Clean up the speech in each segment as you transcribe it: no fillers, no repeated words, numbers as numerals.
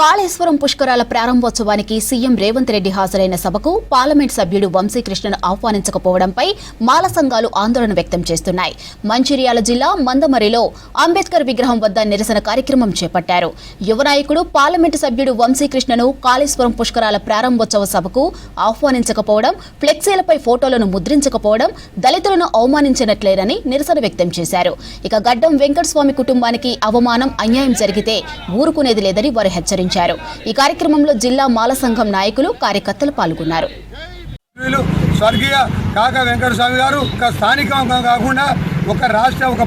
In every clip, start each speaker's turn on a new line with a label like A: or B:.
A: కాళేశ్వరం పుష్కరాల ప్రారంభోత్సవానికి సీఎం రేవంత్ రెడ్డి హాజరైన సభకు పార్లమెంట్ సభ్యుడు వంశీకృష్ణను ఆహ్వానించకపోవడంపై మాల సంఘాలు ఆందోళన వ్యక్తం చేస్తున్నాయి. మంచిర్యాల జిల్లా మందమరిలో అంబేద్కర్ విగ్రహం వద్ద నిరసన కార్యక్రమం చేపట్టారు. యువ నాయకుడు పార్లమెంటు సభ్యుడు వంశీకృష్ణను కాళేశ్వరం పుష్కరాల ప్రారంభోత్సవ సభకు ఆహ్వానించకపోవడం, ఫ్లెక్సీలపై ఫోటోలను ముద్రించకపోవడం దళితులను అవమానించినట్లేనని నిరసన వ్యక్తం చేశారు. ఇక గడ్డం వెంకటస్వామి కుటుంబానికి అవమానం, అన్యాయం జరిగితే ఊరుకునేది లేదని వారు హెచ్చరించారు. ఈ కార్యక్రమంలో జిల్లా మాల సంఘం నాయకులు, కార్యకర్తలు పాల్గొన్నారు.
B: స్వర్గీయ కాకా వెంకటస్వామి గారు ఒక స్థానికంగా కాకుండా ఒక రాష్ట్ర ఒక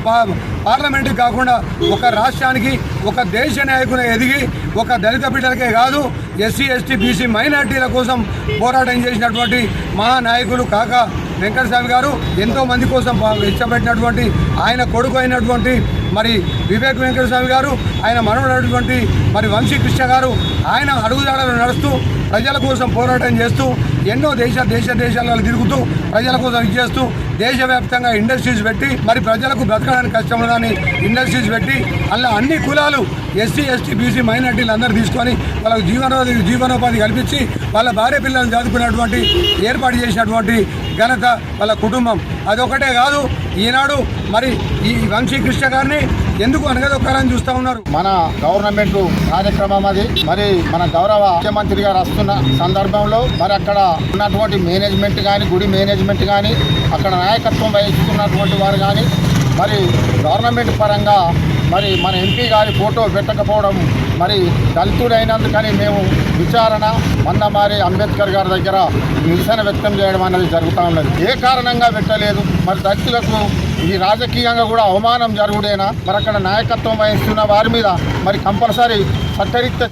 B: పార్లమెంట్ కాకుండా ఒక రాష్ట్రానికి ఒక దేశ నాయకుని ఎదిగి ఒక దళిత బిడ్డలకే కాదు ఎస్సీ ఎస్టీ బీసీ మైనార్టీల కోసం పోరాటం చేసినటువంటి మహానాయకులు కాకా వెంకటస్వామి గారు ఎంతో మంది కోసం ఇష్టపెట్టినటువంటి ఆయన కొడుకు అయినటువంటి మరి వివేక్ వెంకటస్వామి గారు, ఆయన మనవడైనటువంటి మరి వంశీకృష్ణ గారు ఆయన అడుగుజాడలు నడుస్తూ ప్రజల కోసం పోరాటం చేస్తూ ఎన్నో దేశాలలో తిరుగుతూ ప్రజల కోసం ఇచ్చేస్తూ దేశవ్యాప్తంగా ఇండస్ట్రీస్ పెట్టి మరి ప్రజలకు బ్రతకడానికి కష్టంలో కానీ ఇండస్ట్రీస్ పెట్టి అలా అన్ని కులాలు ఎస్సీ ఎస్టీ బీసీ మైనార్టీలు అందరూ తీసుకొని వాళ్ళకు జీవనోపాధి కల్పించి వాళ్ళ భార్య పిల్లలను చదువుకున్నటువంటి ఏర్పాటు చేసినటువంటి ఘనత వాళ్ళ కుటుంబం. అదొకటే కాదు, ఈనాడు మరి ఈ వంశీకృష్ణ గారిని ఎందుకు అనగదొక్కాలని చూస్తూ ఉన్నారు.
C: మన గవర్నమెంట్ కార్యక్రమం అది. మరి మన గౌరవ ముఖ్యమంత్రి గారు వస్తున్న సందర్భంలో మరి అక్కడ ఉన్నటువంటి మేనేజ్మెంట్ కానీ, గుడి మేనేజ్మెంట్ కానీ, అక్కడ నాయకత్వం వహిస్తున్నటువంటి వారు కానీ మరి గవర్నమెంట్ పరంగా మరి మన ఎంపీ గారి ఫోటో పెట్టకపోవడం, మరి దళితుడైనందుకని మేము విచారణ మందమారి అంబేద్కర్ గారి దగ్గర నిరసన వ్యక్తం చేయడం అనేది జరుగుతూ ఉన్నది. ఏ కారణంగా పెట్టలేదు, మరి దళితులకు ఈ రాజకీయంగా కూడా అవమానం జరుగుడేనా? మరి అక్కడ నాయకత్వం వహిస్తున్న వారి మీద మరి కంపల్సరీ చట్టరీత్యా